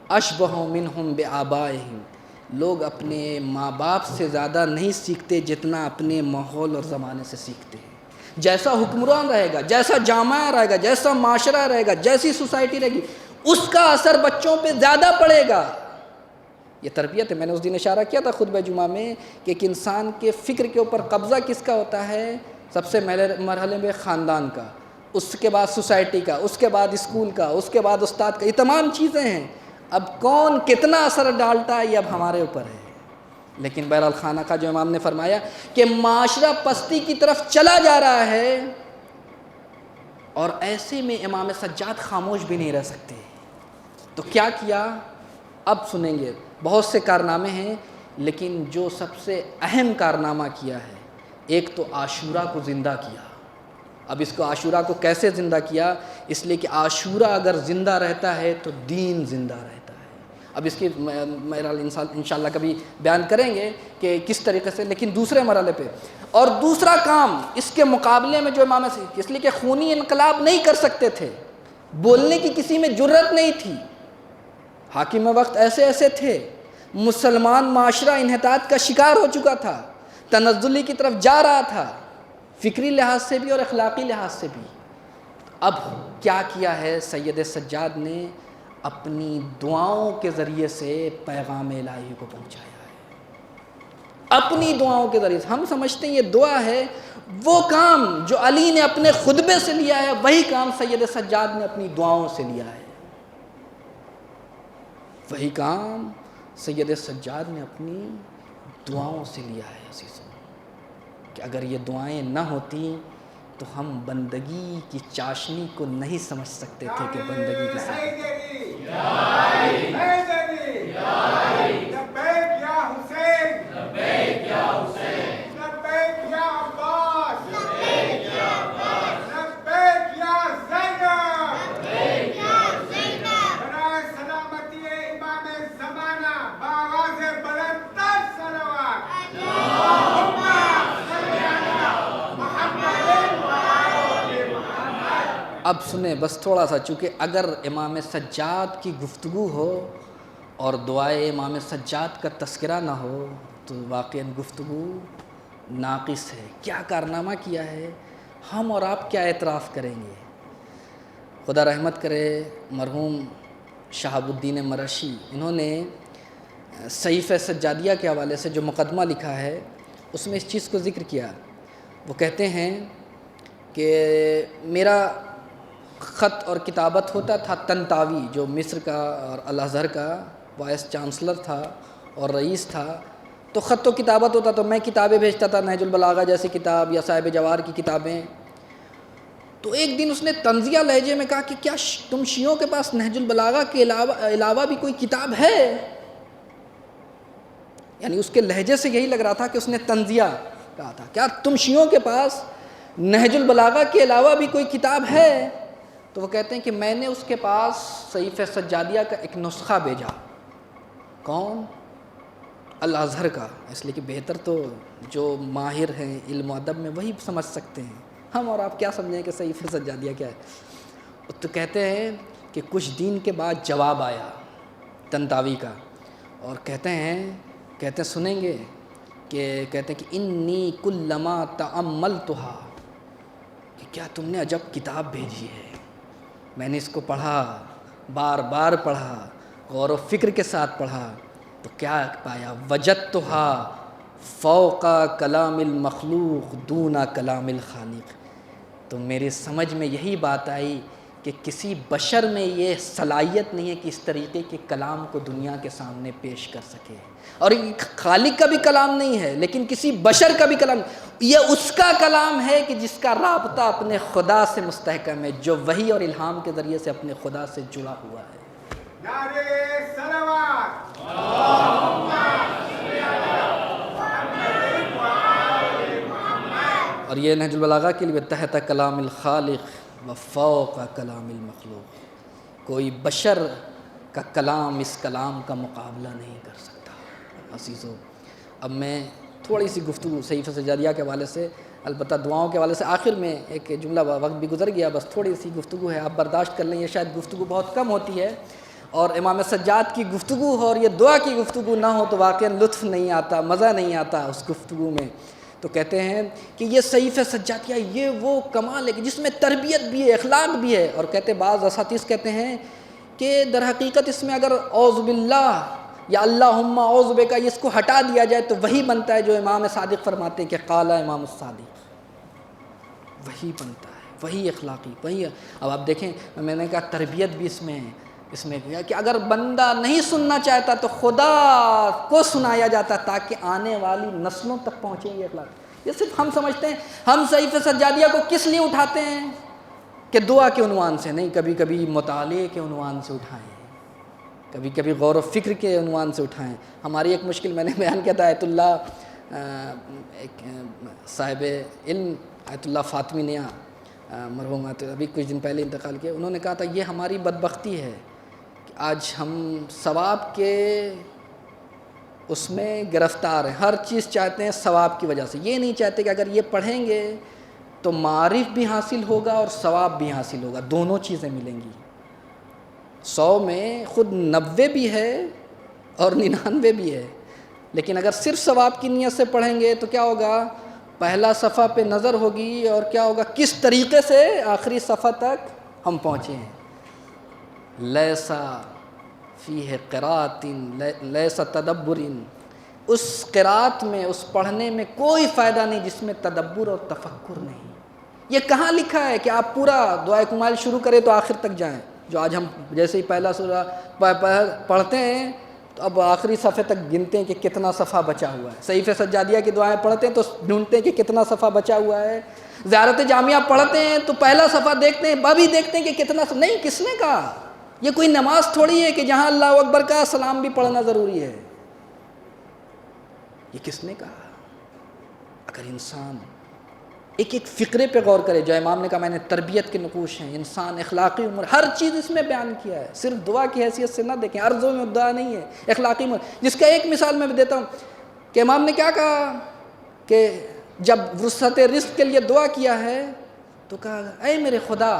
اشبہ منہم بآبائہم. لوگ اپنے ماں باپ سے زیادہ نہیں سیکھتے جتنا اپنے ماحول اور زمانے سے سیکھتے ہیں. جیسا حکمران رہے گا، جیسا جامعہ رہے گا، جیسا معاشرہ رہے گا، جیسی سوسائٹی رہے گی، اس کا اثر بچوں پہ زیادہ پڑے گا۔ یہ تربیت ہے۔ میں نے اس دن اشارہ کیا تھا خطبہ جمعہ میں کہ ایک انسان کے فکر کے اوپر قبضہ کس کا ہوتا ہے؟ سب سے مرحلے میں خاندان کا، اس کے بعد سوسائٹی کا، اس کے بعد اسکول کا، اس کے بعد استاد کا، یہ تمام چیزیں ہیں۔ اب کون کتنا اثر ڈالتا ہے یہ اب ہمارے اوپر ہے۔ لیکن بہرحال خانہ کا جو امام نے فرمایا کہ معاشرہ پستی کی طرف چلا جا رہا ہے، اور ایسے میں امام سجاد خاموش بھی نہیں رہ سکتے، تو کیا کیا؟ اب سنیں گے، بہت سے کارنامے ہیں، لیکن جو سب سے اہم کارنامہ کیا ہے، ایک تو عاشورہ کو زندہ کیا۔ اب اس کو عاشورہ کو کیسے زندہ کیا؟ اس لیے کہ عاشورہ اگر زندہ رہتا ہے تو دین زندہ رہتا ہے۔ اب اس کی میرا انشاءاللہ کبھی بیان کریں گے کہ کس طریقے سے، لیکن دوسرے مرحلے پہ۔ اور دوسرا کام اس کے مقابلے میں جو امام، اس لیے کہ خونی انقلاب نہیں کر سکتے تھے، بولنے کی کسی میں جرت نہیں تھی، حاکم وقت ایسے ایسے تھے، مسلمان معاشرہ انحطاط کا شکار ہو چکا تھا، تنزلی کی طرف جا رہا تھا، فکری لحاظ سے بھی اور اخلاقی لحاظ سے بھی۔ اب کیا کیا ہے سید سجاد نے؟ اپنی دعاؤں کے ذریعے سے پیغام الہی کو پہنچایا ہے، اپنی دعاؤں کے ذریعے سے۔ ہم سمجھتے ہیں یہ دعا ہے، وہ کام جو علی نے اپنے خطبے سے لیا ہے وہی کام سید سجاد نے اپنی دعاؤں سے لیا ہے، وہی کام سید سجاد نے اپنی دعاؤں سے لیا ہے۔ عزیزوں، کہ اگر یہ دعائیں نہ ہوتی تو ہم بندگی کی چاشنی کو نہیں سمجھ سکتے تھے کہ بندگی کی اب سنیں بس تھوڑا سا، چونکہ اگر امام سجاد کی گفتگو ہو اور دعائے امام سجاد کا تذکرہ نہ ہو تو واقعاً گفتگو ناقص ہے۔ کیا کارنامہ کیا ہے، ہم اور آپ کیا اعتراف کریں گے؟ خدا رحمت کرے مرحوم شہاب الدین مرشی، انہوں نے صحیفہ سجادیہ کے حوالے سے جو مقدمہ لکھا ہے اس میں اس چیز کو ذکر کیا۔ وہ کہتے ہیں کہ میرا خط اور کتابت ہوتا تھا طنطاوی، جو مصر کا اور الازہر کا وائس چانسلر تھا اور رئیس تھا، تو خط و کتابت ہوتا، تو میں کتابیں بھیجتا تھا، نہج البلاغہ جیسی کتاب یا صاحب جوار کی کتابیں۔ تو ایک دن اس نے طنزیہ لہجے میں کہا کہ کیا تم شیعوں کے پاس نہج البلاغہ کے علاوہ بھی کوئی کتاب ہے؟ یعنی اس کے لہجے سے یہی لگ رہا تھا کہ اس نے طنزیہ کہا تھا، کیا تم شیعوں کے پاس نہج البلاغہ کے علاوہ بھی کوئی کتاب ہے؟ تو وہ کہتے ہیں کہ میں نے اس کے پاس صحیفہ سجادیہ کا ایک نسخہ بھیجا۔ کون؟ الازہر کا، اس لیے کہ بہتر تو جو ماہر ہیں علم و ادب میں وہی سمجھ سکتے ہیں، ہم اور آپ کیا سمجھیں کہ صحیفہ سجادیہ کیا ہے۔ تو کہتے ہیں کہ کچھ دن کے بعد جواب آیا طنطاوی کا، اور کہتے ہیں سنیں گے کہ کہتے ہیں کہ انی کلما تأملتھا، کہ کیا تم نے عجب کتاب بھیجی ہے، میں نے اس کو پڑھا، بار بار پڑھا، غور و فکر کے ساتھ پڑھا، تو کیا پایا؟ وجدتھا فوق کلام المخلوق دون کلام الخالق۔ تو میری سمجھ میں یہی بات آئی کہ کسی بشر میں یہ صلاحیت نہیں ہے کہ اس طریقے کے کلام کو دنیا کے سامنے پیش کر سکے، اور خالق کا بھی کلام نہیں ہے لیکن کسی بشر کا بھی کلام، یہ اس کا کلام ہے کہ جس کا رابطہ اپنے خدا سے مستحکم ہے، جو وحی اور الہام کے ذریعے سے اپنے خدا سے جڑا ہوا ہے۔ نعرہ صلوات، اور یہ نہج البلاغہ کے لیے تحت کلام الخالق و فوق کلام المخلوق، کوئی بشر کا کلام اس کلام کا مقابلہ نہیں کر سکتا۔ عزیزو، اب میں تھوڑی سی گفتگو صحیفہ سجادیہ کے حوالے سے، البتہ دعاؤں کے حوالے سے آخر میں ایک جملہ، وقت بھی گزر گیا، بس تھوڑی سی گفتگو ہے، آپ برداشت کر لیں، یہ شاید گفتگو بہت کم ہوتی ہے، اور امام سجاد کی گفتگو ہو اور یہ دعا کی گفتگو نہ ہو تو واقعاً لطف نہیں آتا، مزہ نہیں آتا اس گفتگو میں۔ تو کہتے ہیں کہ یہ صحیفہ سجادیہ یہ وہ کمال ہے کہ جس میں تربیت بھی ہے، اخلاق بھی ہے، اور کہتے بعض اساتذہ کہتے ہیں کہ در حقیقت اس میں اگر اعوذ باللہ یا اللہم اعوذ بک اس کو ہٹا دیا جائے تو وہی بنتا ہے جو امام صادق فرماتے ہیں کہ قال امام الصادق، وہی بنتا ہے، وہی اخلاقی، وہی۔ اب آپ دیکھیں میں نے کہا تربیت بھی اس میں کیا کہ اگر بندہ نہیں سننا چاہتا تو خدا کو سنایا جاتا تاکہ آنے والی نسلوں تک پہنچیں یہ اخلاق۔ یہ صرف ہم سمجھتے ہیں، ہم صحیفہ سجادیہ کو کس لیے اٹھاتے ہیں کہ دعا کے عنوان سے نہیں، کبھی کبھی مطالعے کے عنوان سے اٹھائیں، کبھی کبھی غور و فکر کے عنوان سے اٹھائیں۔ ہماری ایک مشکل میں نے بیان کیا تھا، آیت اللہ ایک صاحب علم آیت اللہ فاطمی نیا مرحوم ابھی کچھ دن پہلے انتقال کیا، انہوں نے کہا تھا یہ ہماری بدبختی ہے کہ آج ہم ثواب کے اس میں گرفتار ہیں، ہر چیز چاہتے ہیں ثواب کی وجہ سے، یہ نہیں چاہتے کہ اگر یہ پڑھیں گے تو معارف بھی حاصل ہوگا اور ثواب بھی حاصل ہوگا، دونوں چیزیں ملیں گی۔ 100 میں خود 90 بھی ہے اور 99 بھی ہے، لیکن اگر صرف ثواب کی نیت سے پڑھیں گے تو کیا ہوگا، پہلا صفحہ پہ نظر ہوگی اور کیا ہوگا، کس طریقے سے آخری صفحہ تک ہم پہنچے ہیں۔ لیسا فیہ قرات لیسا تدبر، اس قرات میں، اس پڑھنے میں کوئی فائدہ نہیں جس میں تدبر اور تفکر نہیں۔ یہ کہاں لکھا ہے کہ آپ پورا دعائے کمال شروع کریں تو آخر تک جائیں؟ جو آج ہم جیسے ہی پہلا سورہ پڑھتے ہیں تو اب آخری صفحے تک گنتے ہیں کہ کتنا صفحہ بچا ہوا ہے، صحیفہ سجادیہ کی دعائیں پڑھتے ہیں تو ڈھونڈتے ہیں کہ کتنا صفحہ بچا ہوا ہے، زیارت جامعہ پڑھتے ہیں تو پہلا صفحہ دیکھتے ہیں، ابھی دیکھتے ہیں کہ کتنا نہیں، کس نے کہا؟ یہ کوئی نماز تھوڑی ہے کہ جہاں اللہ اکبر کا سلام بھی پڑھنا ضروری ہے، یہ کس نے کہا؟ اگر انسان ایک ایک فقرے پہ غور کرے، جو امام نے کہا میں نے تربیت کے نقوش ہیں، انسان اخلاقی امور، ہر چیز اس میں بیان کیا ہے، صرف دعا کی حیثیت سے نہ دیکھیں، عرضوں میں دعا نہیں ہے، اخلاقی امور، جس کا ایک مثال میں دیتا ہوں کہ امام نے کیا کہا کہ جب وسعت رزق کے لیے دعا کیا ہے تو کہا اے میرے خدا،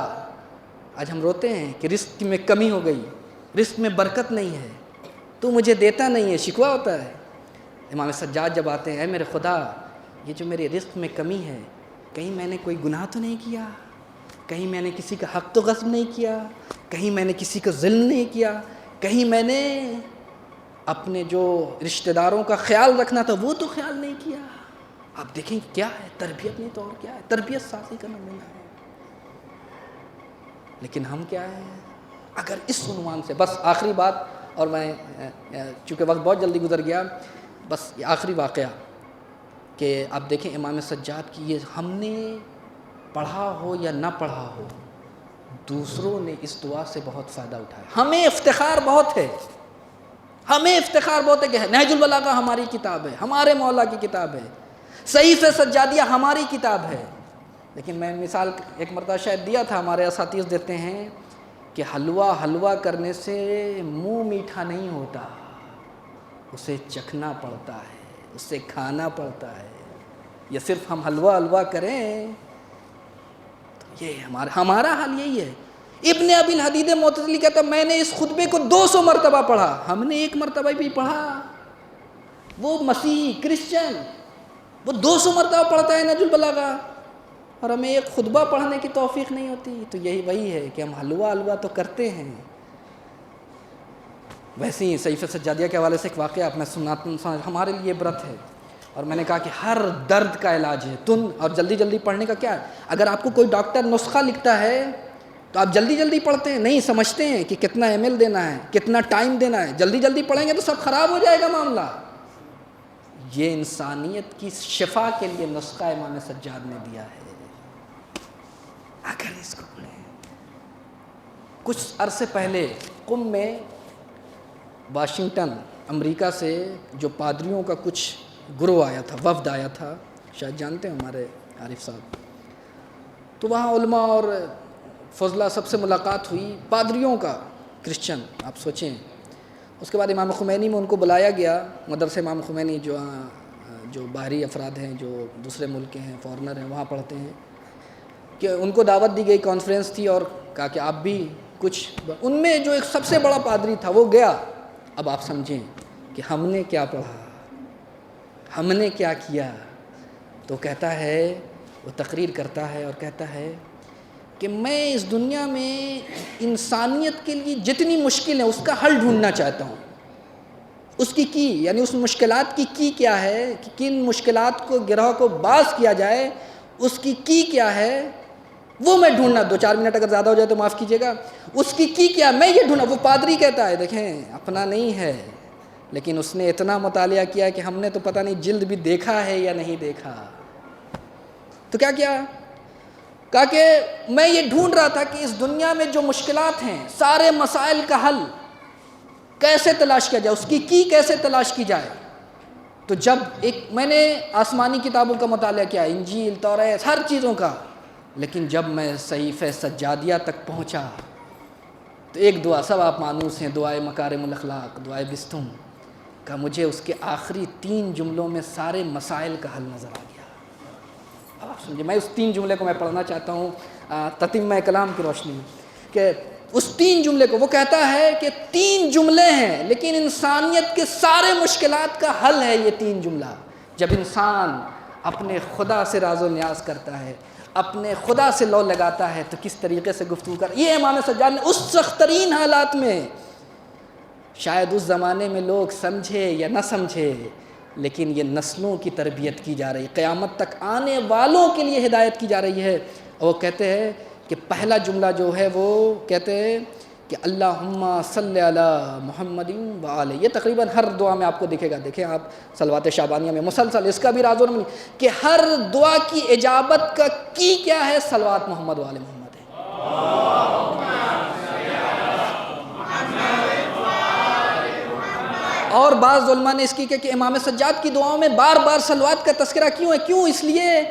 آج ہم روتے ہیں کہ رزق میں کمی ہو گئی، رزق میں برکت نہیں ہے، تو مجھے دیتا نہیں ہے، شکوہ ہوتا ہے۔ امام سجاد جب آتے ہیں، اے میرے خدا یہ جو میرے رزق میں کمی ہے، کہیں میں نے کوئی گناہ تو نہیں کیا، کہیں میں نے کسی کا حق تو غصب نہیں کیا، کہیں میں نے کسی کا ظلم نہیں کیا، کہیں میں نے اپنے جو رشتہ داروں کا خیال رکھنا تھا وہ تو خیال نہیں کیا۔ آپ دیکھیں کیا ہے تربیت، نہیں تو اور کیا ہے، تربیت سازی کا نمونہ ہے۔ لیکن ہم کیا ہیں، اگر اس عنوان سے، بس آخری بات، اور میں چونکہ وقت بہت جلدی گزر گیا، بس یہ آخری واقعہ کہ آپ دیکھیں امام سجاد کی، یہ ہم نے پڑھا ہو یا نہ پڑھا ہو، دوسروں نے اس دعا سے بہت فائدہ اٹھایا۔ ہمیں افتخار بہت ہے، ہمیں افتخار بہت ہے کہ نہج البلاغہ ہماری کتاب ہے، ہمارے مولا کی کتاب ہے، صحیفہ سجادیہ ہماری کتاب ہے، لیکن میں مثال ایک مرتبہ شاید دیا تھا، ہمارے اساتذہ دیتے ہیں کہ حلوہ کرنے سے منہ میٹھا نہیں ہوتا، اسے چکھنا پڑتا ہے، اسے کھانا پڑتا ہے۔ یہ صرف ہم حلوہ کریں تو یہ ہمارا حال یہی ہے۔ ابن ابی الحدید معتزلی کہتا میں نے اس خطبے کو 200 مرتبہ پڑھا، ہم نے ایک مرتبہ بھی پڑھا، وہ مسیحی کرسچن وہ 200 مرتبہ پڑھتا ہے نہج البلاغہ، اور ہمیں ایک خطبہ پڑھنے کی توفیق نہیں ہوتی۔ تو یہی وہی ہے کہ ہم حلوہ تو کرتے ہیں۔ ویسے ہی صحیفہ سجادیہ کے حوالے سے ایک واقعہ آپ میں سناتا، ہمارے لیے عبرت ہے، اور میں نے کہا کہ ہر درد کا علاج ہے، اور جلدی پڑھنے کا کیا ہے، اگر آپ کو کوئی ڈاکٹر نسخہ لکھتا ہے تو آپ جلدی پڑھتے ہیں، نہیں سمجھتے ہیں کہ کتنا ml دینا ہے، کتنا ٹائم دینا ہے، جلدی پڑھیں گے تو سب خراب ہو جائے گا معاملہ۔ یہ انسانیت کی شفا کے لیے نسخہ امام سجاد نے دیا ہے، اگر اس کو پڑھیں۔ کچھ عرصے پہلے قم میں واشنگٹن امریکہ سے جو پادریوں کا کچھ گروہ آیا تھا، وفد آیا تھا، شاید جانتے ہیں ہمارے عارف صاحب، تو وہاں علماء اور فضلہ سب سے ملاقات ہوئی، پادریوں کا، کرسچن، آپ سوچیں۔ اس کے بعد امام خمینی میں ان کو بلایا گیا، مدرسہ امام خمینی جو باہری افراد ہیں، جو دوسرے ملک کے ہیں، فارنر ہیں، وہاں پڑھتے ہیں، کہ ان کو دعوت دی گئی، کانفرنس تھی، اور کہا کہ آپ بھی کچھ، ان میں جو ایک سب سے بڑا پادری تھا وہ گیا۔ اب آپ سمجھیں کہ ہم نے کیا پڑھا، ہم نے کیا کیا، تو کہتا ہے، وہ تقریر کرتا ہے اور کہتا ہے کہ میں اس دنیا میں انسانیت کے لیے جتنی مشکل ہے اس کا حل ڈھونڈنا چاہتا ہوں. اس کی یعنی اس مشکلات کی کیا ہے کہ کن مشکلات کو گرہ کو باز کیا جائے، اس کی کیا ہے وہ میں ڈھونڈنا. 2-4 منٹ اگر زیادہ ہو جائے تو معاف کیجیے گا. اس کی کیا میں یہ ڈھونڈنا. وہ پادری کہتا ہے دیکھیں اپنا نہیں ہے لیکن اس نے اتنا مطالعہ کیا کہ ہم نے تو پتہ نہیں جلد بھی دیکھا ہے یا نہیں دیکھا. تو کیا کہا کہ میں یہ ڈھونڈ رہا تھا کہ اس دنیا میں جو مشکلات ہیں سارے مسائل کا حل کیسے تلاش کیا جائے، اس کی کیسے تلاش کی جائے. تو جب میں نے آسمانی کتابوں کا مطالعہ کیا، انجیل، توریت، ہر چیزوں کا، لیکن جب میں صحیفہ سجادیہ تک پہنچا تو ایک دعا، سب آپ مانوس ہیں، دعائے مکارم الاخلاق، دعائے بستم کا، مجھے اس کے آخری 3 جملوں میں سارے مسائل کا حل نظر آ گیا. اب آپ سمجھے، میں اس 3 جملے کو میں پڑھنا چاہتا ہوں تتمہ کلام کی روشنی میں، کہ اس 3 جملے کو وہ کہتا ہے کہ 3 جملے ہیں لیکن انسانیت کے سارے مشکلات کا حل ہے یہ 3 جملہ. جب انسان اپنے خدا سے راز و نیاز کرتا ہے، اپنے خدا سے لو لگاتا ہے تو کس طریقے سے گفتگو یہ امام سجاد نے اس سخت ترین حالات میں، شاید اس زمانے میں لوگ سمجھے یا نہ سمجھے لیکن یہ نسلوں کی تربیت کی جا رہی ہے، قیامت تک آنے والوں کے لیے ہدایت کی جا رہی ہے. اور وہ کہتے ہیں کہ پہلا جملہ جو ہے وہ کہتے ہیں کہ اللہم صلی علی محمد وآلہ. یہ تقریباً ہر دعا میں آپ کو دکھے گا. دیکھیں آپ صلوات شعبانیہ میں مسلسل اس کا بھی راز و نیم کہ ہر دعا کی اجابت کا کیا ہے، صلوات محمد وآلہ محمد ہے. اور بعض علماء نے اس کی کہ امام سجاد کی دعاؤں میں بار بار صلوات کا تذکرہ کیوں ہے؟ کیوں؟ اس لیے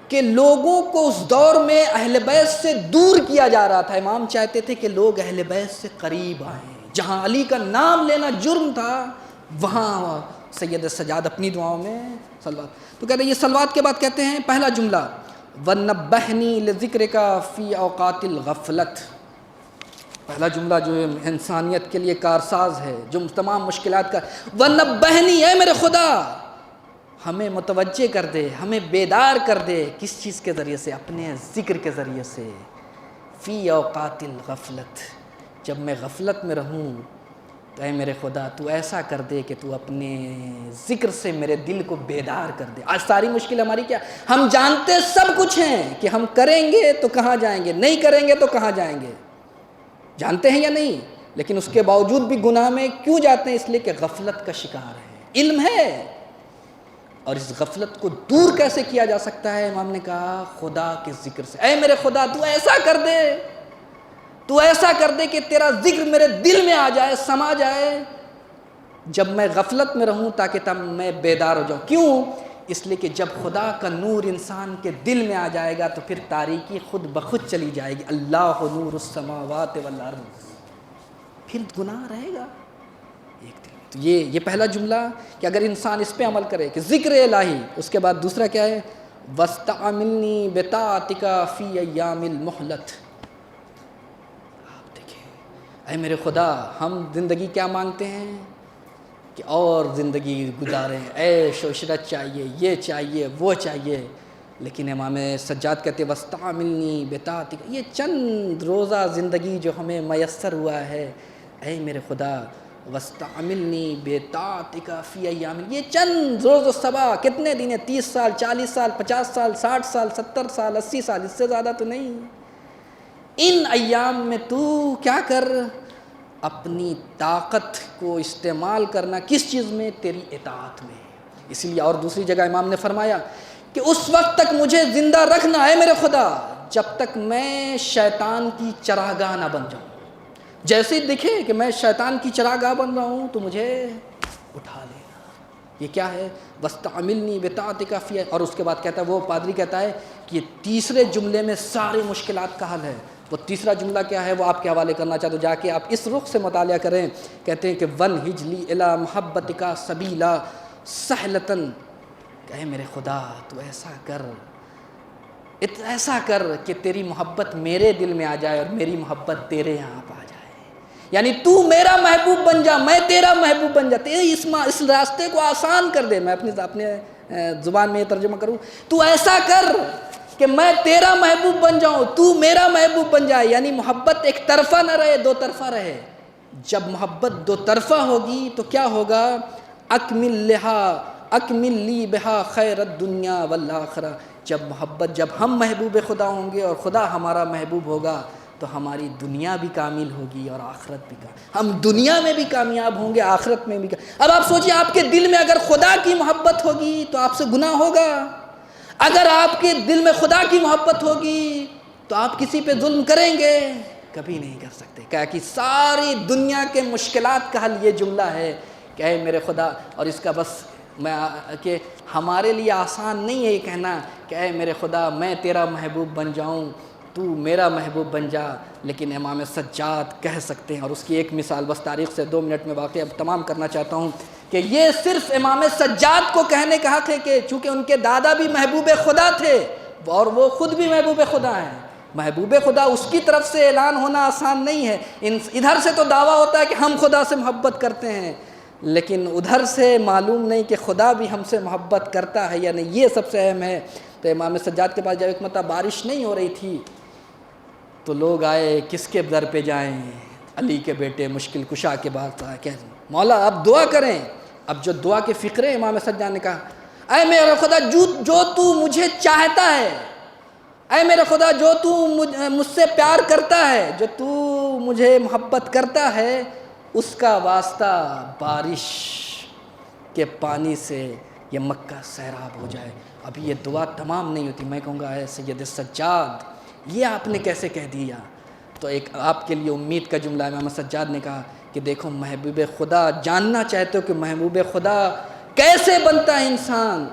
کہ لوگوں کو اس دور میں اہل بیت سے دور کیا جا رہا تھا. امام چاہتے تھے کہ لوگ اہل بیت سے قریب آئیں. جہاں علی کا نام لینا جرم تھا وہاں سید سجاد اپنی دعاؤں میں صلوات. تو کہتے ہیں یہ صلوات کے بعد کہتے ہیں پہلا جملہ وَنَبَّحْنِي لِذِكْرِكَ فِي أَوْقَاتِ الْغَفْلَةِ. پہلا جملہ جو انسانیت کے لیے کارساز ہے، جو تمام مشکلات کا وَنَبَّحْنِي، اے میرے خدا ہمیں متوجہ کر دے، ہمیں بیدار کر دے. کس چیز کے ذریعے سے؟ اپنے ذکر کے ذریعے سے. فی اوقات الغفلت، جب میں غفلت میں رہوں تو اے میرے خدا تو ایسا کر دے کہ تو اپنے ذکر سے میرے دل کو بیدار کر دے. آج ساری مشکل ہماری کیا؟ ہم جانتے سب کچھ ہیں کہ ہم کریں گے تو کہاں جائیں گے، نہیں کریں گے تو کہاں جائیں گے، جانتے ہیں یا نہیں؟ لیکن اس کے باوجود بھی گناہ میں کیوں جاتے ہیں؟ اس لیے کہ غفلت کا شکار ہے. علم ہے اور اس غفلت کو دور کیسے کیا جا سکتا ہے؟ امام نے کہا خدا کے ذکر سے. اے میرے خدا تو ایسا کر دے، تو ایسا کر دے کہ تیرا ذکر میرے دل میں آ جائے، سما جائے جب میں غفلت میں رہوں، تاکہ تب میں بیدار ہو جاؤں. کیوں؟ اس لیے کہ جب خدا کا نور انسان کے دل میں آ جائے گا تو پھر تاریکی خود بخود چلی جائے گی. اللہ نور السماوات والارض، پھر گناہ رہے گا ایک دل. تو یہ پہلا جملہ کہ اگر انسان اس پہ عمل کرے کہ ذکر الہی. اس کے بعد دوسرا کیا ہے؟ وَاسْتَعْمِلْنِي بِطَاعَتِكَ فِي أَيَّامِ الْمُحْلَةِ. آپ دیکھیں اے میرے خدا، ہم زندگی کیا مانگتے ہیں کہ اور زندگی گزاریں، عیش و عشرت چاہیے، یہ چاہیے، وہ چاہیے. لیکن امام سجاد کہتے ہیں وَاسْتَعْمِلْنِي بِطَاعَتِكَ، یہ چند روزہ زندگی جو ہمیں میسر ہوا ہے، اے میرے خدا وَاسْتَعْمِلْنِي بِطَاعَتِكَ فِي أَيَّامٍ، یہ چند روز و صبا کتنے دن ہیں؟ 30 سال، 40 سال، 50 سال، 60 سال، 70 سال، 80 سال، اس سے زیادہ تو نہیں. ان ایام میں تو کیا کر، اپنی طاقت کو استعمال کرنا. کس چیز میں؟ تیری اطاعت میں. اسی لیے اور دوسری جگہ امام نے فرمایا کہ اس وقت تک مجھے زندہ رکھنا ہے میرے خدا جب تک میں شیطان کی چراگاہ نہ بن جاؤں. جیسے ہی دکھے کہ میں شیطان کی چراگاہ بن رہا ہوں تو مجھے اٹھا لینا. یہ کیا ہے؟ وَاسْتَعْمِلْنِي بِطَاعَتِكَ فِي. اور اس کے بعد کہتا ہے، وہ پادری کہتا ہے کہ یہ تیسرے جملے میں ساری مشکلات کا حل ہے. وہ تیسرا جملہ کیا ہے وہ آپ کے حوالے کرنا چاہتا ہوں، جا کے آپ اس رخ سے مطالعہ کریں. کہتے ہیں کہ وَنْهِجْ لِي إِلَىٰ مَحَبَّتِكَ سَبِيلًا سَهْلَةً. کہ میرے خدا تو ایسا کر کہ تیری محبت میرے دل میں آ جائے اور میری محبت تیرے یہاں پہ آ جائے. یعنی تو میرا محبوب بن جا، میں تیرا محبوب بن جا. اس راستے کو آسان کر دے. میں اپنے زبان میں یہ ترجمہ کروں، تو ایسا کر کہ میں تیرا محبوب بن جاؤں، تو میرا محبوب بن جائے، یعنی محبت ایک طرفہ نہ رہے، دو طرفہ رہے۔ جب محبت دو طرفہ ہوگی تو کیا ہوگا؟ اکمل لی بہا خیر الدنیا والآخرہ۔ جب ہم محبوب خدا ہوں گے اور خدا ہمارا محبوب ہوگا تو ہماری دنیا بھی کامل ہوگی اور آخرت بھی ہم دنیا میں بھی کامیاب ہوں گے، آخرت میں بھی اب آپ سوچئے، آپ کے دل میں اگر خدا کی محبت ہوگی تو آپ سے گناہ ہوگا؟ اگر آپ کے دل میں خدا کی محبت ہوگی تو آپ کسی پہ ظلم کریں گے؟ کبھی نہیں کر سکتے۔ کہا کہ ساری دنیا کے مشکلات کا حل یہ جملہ ہے کہ اے میرے خدا، اور اس کا بس کہ ہمارے لیے آسان نہیں ہے یہ کہنا کہ اے میرے خدا میں تیرا محبوب بن جاؤں، تو میرا محبوب بن جا، لیکن امام سجاد کہہ سکتے ہیں۔ اور اس کی ایک مثال بس تاریخ سے 2 منٹ میں واقعہ اب تمام کرنا چاہتا ہوں کہ یہ صرف امام سجاد کو کہنے کا حق ہے کہ چونکہ ان کے دادا بھی محبوب خدا تھے اور وہ خود بھی محبوب خدا ہیں۔ محبوب خدا اس کی طرف سے اعلان ہونا آسان نہیں ہے۔ ادھر سے تو دعویٰ ہوتا ہے کہ ہم خدا سے محبت کرتے ہیں، لیکن ادھر سے معلوم نہیں کہ خدا بھی ہم سے محبت کرتا ہے یا نہیں، یہ سب سے اہم ہے۔ تو امام سجاد کے پاس جب ایک مرتبہ بارش نہیں ہو رہی تھی تو لوگ آئے، کس کے در پہ جائیں؟ علی کے بیٹے مشکل کشا کے پاس آئے کہ مولا آپ دعا کریں۔ اب جو دعا کے فقرے امام سجاد نے کہا، اے میرے خدا جو تو مجھے چاہتا ہے، اے میرے خدا جو تو مجھ سے پیار کرتا ہے، جو تو مجھے محبت کرتا ہے، اس کا واسطہ بارش کے پانی سے یہ مکہ سیراب ہو جائے۔ ابھی یہ دعا تمام نہیں ہوتی، میں کہوں گا اے سید سجاد یہ آپ نے کیسے کہہ دیا؟ تو ایک آپ کے لیے امید کا جملہ ہے۔ امام سجاد نے کہا کہ دیکھو محبوب خدا، جاننا چاہتے ہو کہ محبوب خدا کیسے بنتا ہے انسان،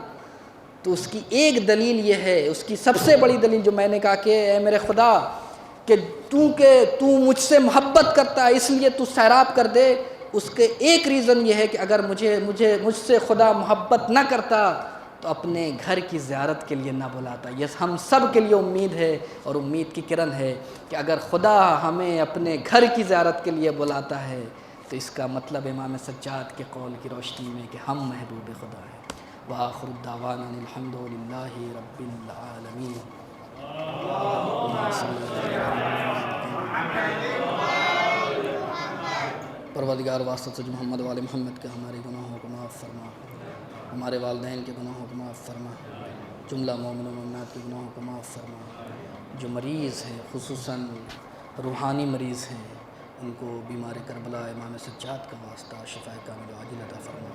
تو اس کی ایک دلیل یہ ہے، اس کی سب سے بڑی دلیل جو میں نے کہا کہ اے میرے خدا کہ تو مجھ سے محبت کرتا ہے اس لیے تو سیراب کر دے، اس کے ایک ریزن یہ ہے کہ اگر مجھ سے خدا محبت نہ کرتا تو اپنے گھر کی زیارت کے لیے نہ بلاتا۔ یہ ہم سب کے لیے امید ہے اور امید کی کرن ہے کہ اگر خدا ہمیں اپنے گھر کی زیارت کے لیے بلاتا ہے تو اس کا مطلب امام سجاد کے قول کی روشنی میں کہ ہم محبوب خدا ہیں۔ وآخر الدعوانا الحمد للہ رب العالمین۔ پروردگار واسطہ جو محمد وال محمد کے ہمارے گناہوں کو معاف فرما، ہمارے والدین کے گناہوں کو معاف فرما، جملہ مومن و مومنات کے گناہوں کو معاف فرما۔ جو مریض ہیں خصوصاً روحانی مریض ہیں ان کو بیمار کربلا امام سجاد کا واسطہ شفاء کامل و عاجل عطا فرما۔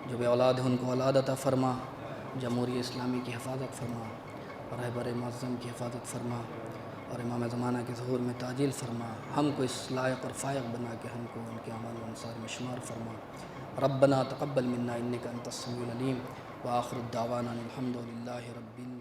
جو بے اولاد ہیں ان کو اولاد عطا فرما، جمہوریہ اسلامی کی حفاظت فرما، رہبر معظم کی حفاظت فرما، اور امام زمانہ کے ظہور میں تعجیل فرما۔ ہم کو اس لائق اور فائق بنا کے ہم کو ان کے اعمال و انصار میں شمار فرما۔ ربنا تقبل منا انک انت السمیع العلیم، وآخر الدعوانا الحمد للہ رب العالمین۔